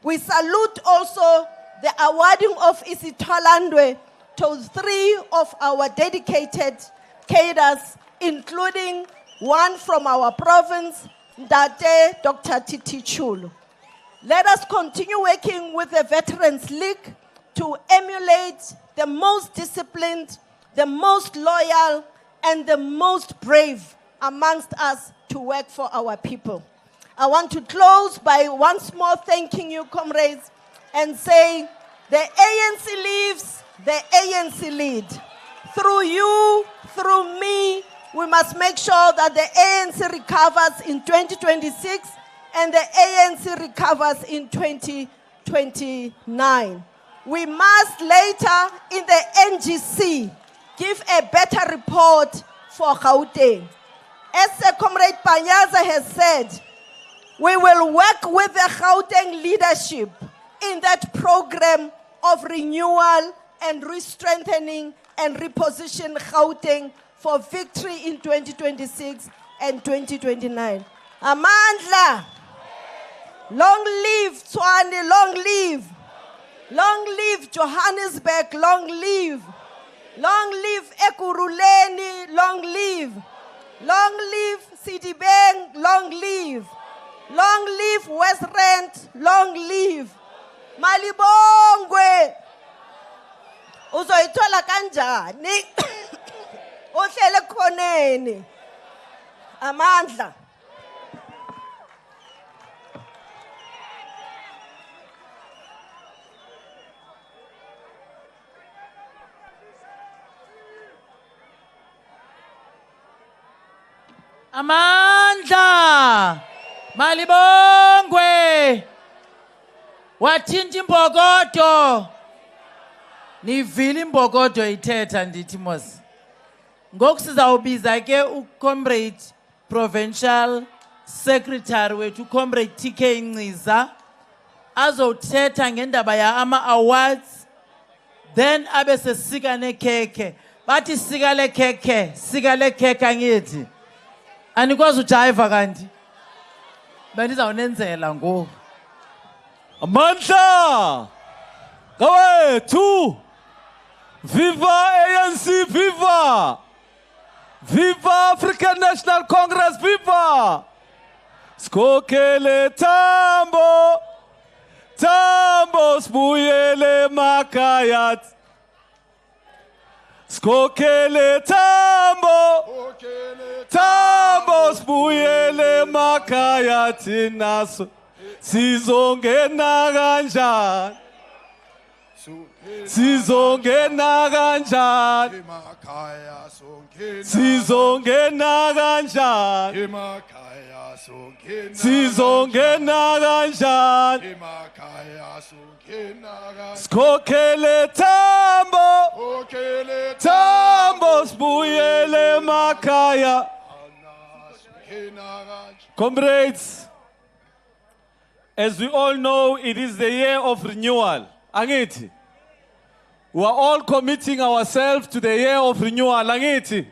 We salute also the awarding of Isitholandwe to 3 of our dedicated cadres, including one from our province, Ndate Dr. Titi Chulu. Let us continue working with the Veterans League to emulate the most disciplined, the most loyal, and the most brave amongst us to work for our people. I want to close by once more thanking you, comrades, and say the ANC lives, the ANC lead. Through you, through me, we must make sure that the ANC recovers in 2026 and the ANC recovers in 2029. We must later in the NGC give a better report for Gauteng. As Comrade Panyaza has said, we will work with the Gauteng leadership in that program of renewal and re-strengthening and reposition Gauteng for victory in 2026 and 2029. Amandla, long live Tshwane, long live. Long live Johannesburg, long live. Long live Ekurhuleni, long live. Long live Sidibeng, long live. Long live West Rand, long live. Malibongwe. Uzoyithola kanjani? Uhlele khoneni. Amandla. Amandla Malibongwe wathinta imbokodo nivile imbokodo ithetha ndithi mos ngoku sizawubiza ke uComrade Provincial Secretary wethu uComrade TK Nciza azothetha ngendaba ya ama awards then abe sesika nekhekhe bathi sika lekhekhe angithi anikwazi ujiva kanti bendizawunenzela ngoku Amandla Gawethu Viva ANC Viva Viva African National Congress Viva Skokele Tambo Tambo sibuyele emakhaya. Skokele tambo. Tambo sibuyele emakhaya thina sizongena kanjani. Sizongena kanjani. Sizongena kanjani. Sizongena kanjani. Skokele tambo. Tambo sibuyele emakhaya. Comrades, as we all know, it is the year of renewal. Angithi? We are all committing ourselves to the year of renewal. Angithi?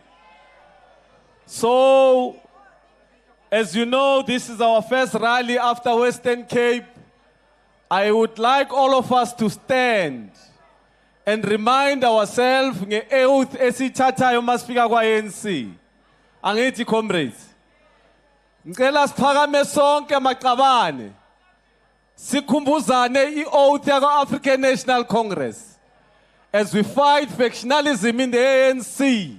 So, as you know, this is our first rally after Western Cape. I would like all of us to stand and remind ourselves nge-oath esithathayo masifika kwa-ANC. Angithi, comrades? Ngicela siphakame sonke maqabane. Sikhumbuzane i-oath yaka-African National Congress as we fight factionalism in the ANC,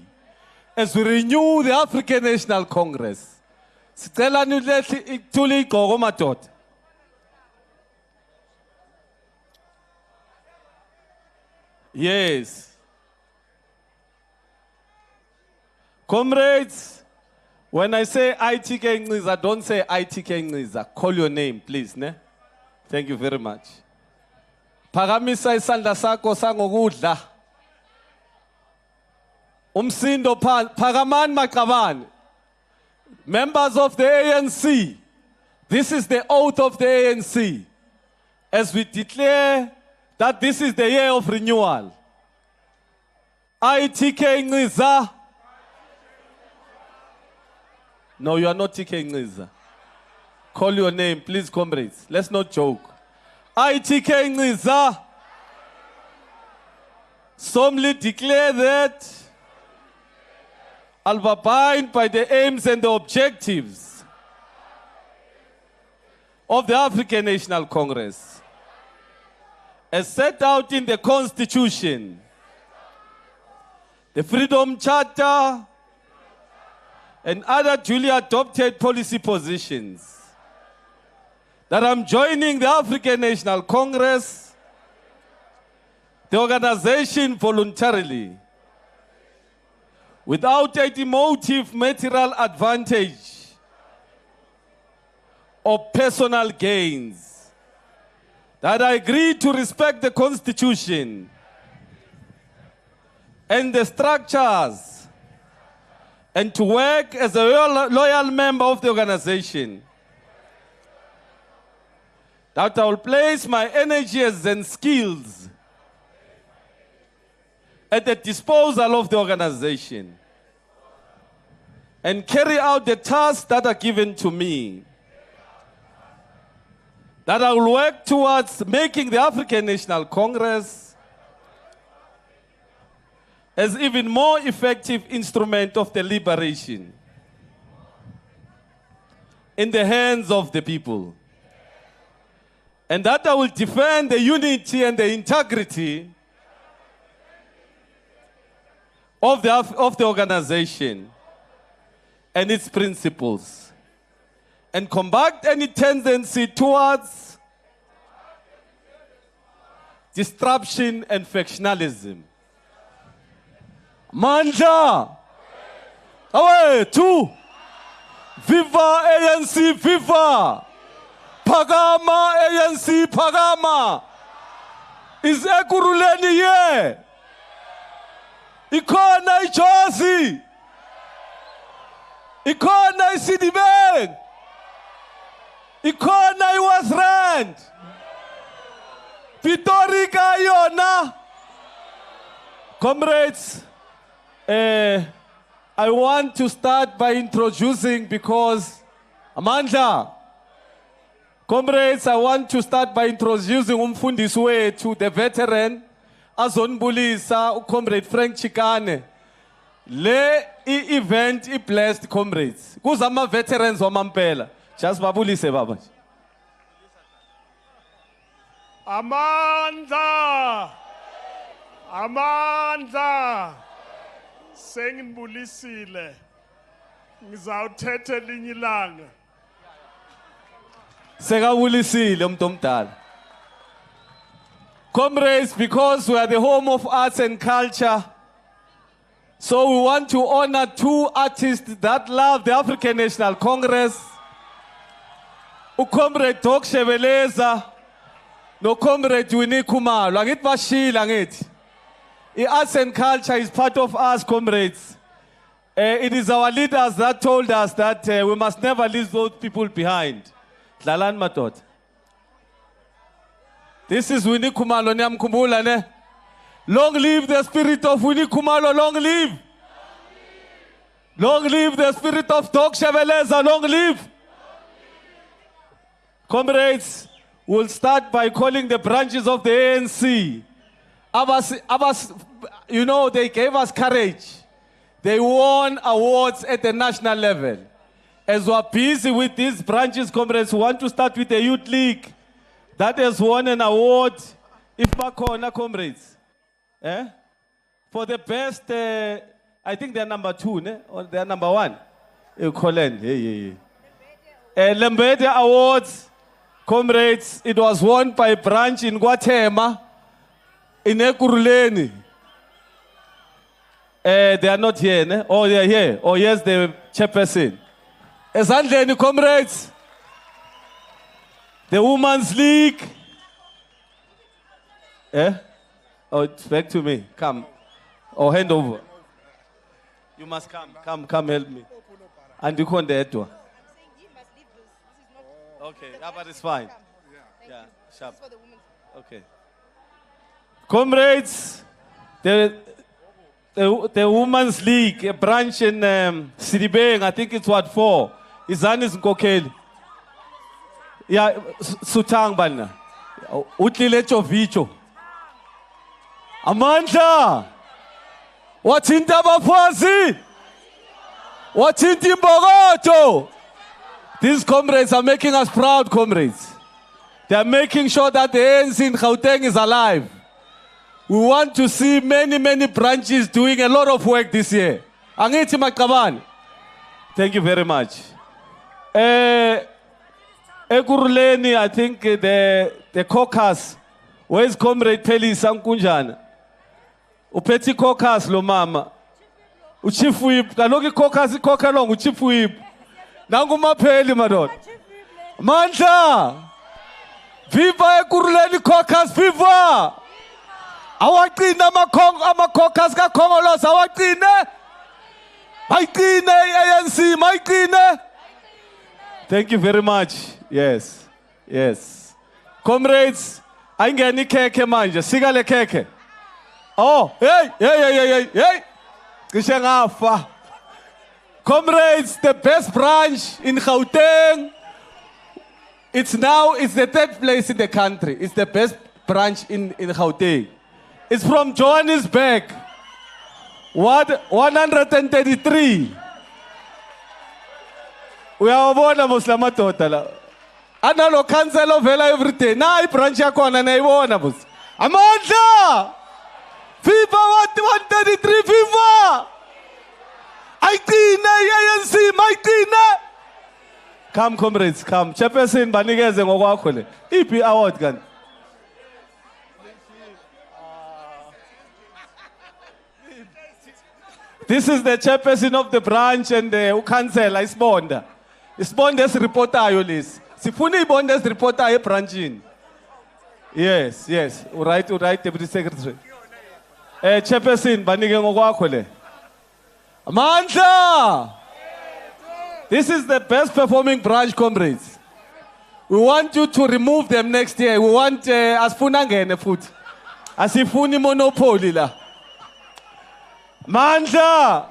as we renew the African National Congress. Sicela nilethi ithule igqoko madoda. Yes. Comrades, when I say ITK Ngiza, don't say ITK Ngiza. Call your name, please. Ne? Thank you very much. Phakamisa isandla sakho sangokudla. Umsindo phakamani maqabane. Members of the ANC, this is the oath of the ANC as we declare that this is the year of renewal. ITK Ngiza. No, you are not TK Ngiza. Call your name, please, comrades. Let's not joke. ITK Ngiza solemnly declare that I'll abide by the aims and the objectives of the African National Congress as set out in the Constitution, the Freedom Charter, and other duly adopted policy positions, that I'm joining the African National Congress, the organization voluntarily, without a demotive material advantage or personal gains, that I agree to respect the Constitution and the structures and to work as a loyal member of the organization, that I will place my energies and skills at the disposal of the organization and carry out the tasks that are given to me, that I will work towards making the African National Congress as even more effective instrument of the liberation in the hands of the people, and that I will defend the unity and the integrity of the organization and its principles, and combat any tendency towards disruption and factionalism. Mandla! Away, two! Viva ANC, viva! Pagama, ANC, Pagama! Is Ekuruleni here? Ikona ichosi. Ikona isidibeng. Ikona iwasrand. Pitorika yona. Comrades, I want to start by introducing, because Amandla. Comrades, I want to start by introducing umfundisi wethu, the veteran, azonibulisa uComrade Frank Chikane. Le event blessed comrades. Kuzama veterans wamampela. Just babulise baba. Amandla! Amandla! Sengibulisile. Ngizawuthetha elinye ilanga. Sekabulisile umuntu omdala. Comrades, because we are the home of arts and culture, so we want to honor two artists that love the African National Congress. Comrade Dok Shebeleza no Comrade Winnie Khumalo. Angithi bashila angithi. Arts and culture is part of us, comrades. It is our leaders that told us that we must never leave those people behind. Dlalani madoda. This is Winnie Khumalo, niyamkhumbula ne? Long live the spirit of Winnie Khumalo, long live. Long live the spirit of Dok Shebeleza, long live. Comrades, we'll start by calling the branches of the ANC. You know, they gave us courage. They won awards at the national level. As we are busy with these branches, comrades, we want to start with the Youth League. That has won an award, if bakhona, comrades. For the best, I think they're number 2, ne? Or they're number 1. Colin, Lembede Awards, comrades, it was won by a branch in Gauteng, in Ekurhuleni. They are not here, ne? Oh, they are here. Oh, yes, the chairperson. Ezandleni, comrades. The Women's League. Oh, it's back to me. Come. Oh, hand over. You must come. Come help me. And you can't do it. Okay, but it's fine. Yeah, sharp. Okay. Comrades, the Women's League, a branch in Sidibeng, I think it's what 4. Izanis Nkokeli. Yeah, Sutang Bana. Utlilecho Vicho. Amandla! What's in Tabafuazi? What's in Timbogoto? These comrades are making us proud, comrades. They are making sure that the ANC in Gauteng is alive. We want to see many branches doing a lot of work this year. Angithi Makaban. Thank you very much. Ekurhuleni, I think the caucus. Where's Comrade Peli Sankunjana? Upeti caucus lo mama. Uchief whip. Kalogi caucus kokalong uchief whip. Nangu mapeli madod. Mandla. Viva Ekurhuleni caucus, viva! Awaqina ama caucus ka Congolose awaqine. Mayqine ANC, mayqine. Thank you very much. Yes. Comrades, ayingeni keke manje, sika le keke. Oh, hey. Kishe ngafa. Comrades, the best branch in Gauteng. It's the 3rd place in the country. It's the best branch in Gauteng. It's from Johannesburg. What? 133. We are bona Muslim total. Analo cancel vela every day. Na branch yakona na ibona bus. Amandla! FIFA 133 FIFA! Ayqine ANC mayqine. Come comrades, come. Chairperson banikeze ngokwakho le. Iphi award kan? This is the chairperson of the branch and the council isibonda. Isibonda esireportayo lesi. Sifuna ibonda esireportayo ebranchini. Yes. Right, Deputy Secretary. Chairperson banike ngokwakho le. Amandla! This is the best performing branch, comrades. We want you to remove them next year. We want asifuna ngene futhi. Asifuni monopoly la. Mandla!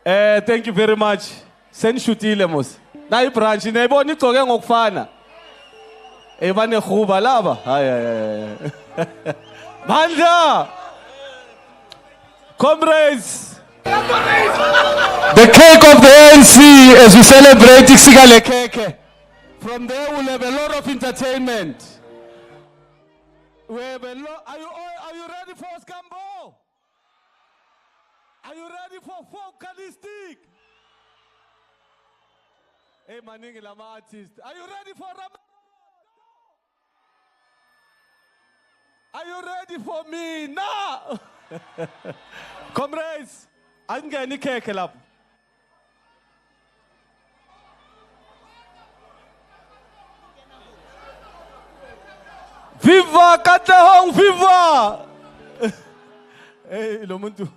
Thank you very much. Senishutile mos. Na ibranch nayibona igcoke ngokufana. Ebane khuba laba. Hayi. Mandla! Comrades! The cake of the ANC as we celebrate Iksikale Keke. From there we'll have a lot of entertainment. Are you ready for Scambo? Are you ready for vocalistic? Hey, maningi lama artist. Are you ready for Ram? Are you ready for me? No! Comrades, angeni keke lapho. Viva Gauteng, viva! Hey, lo muntu.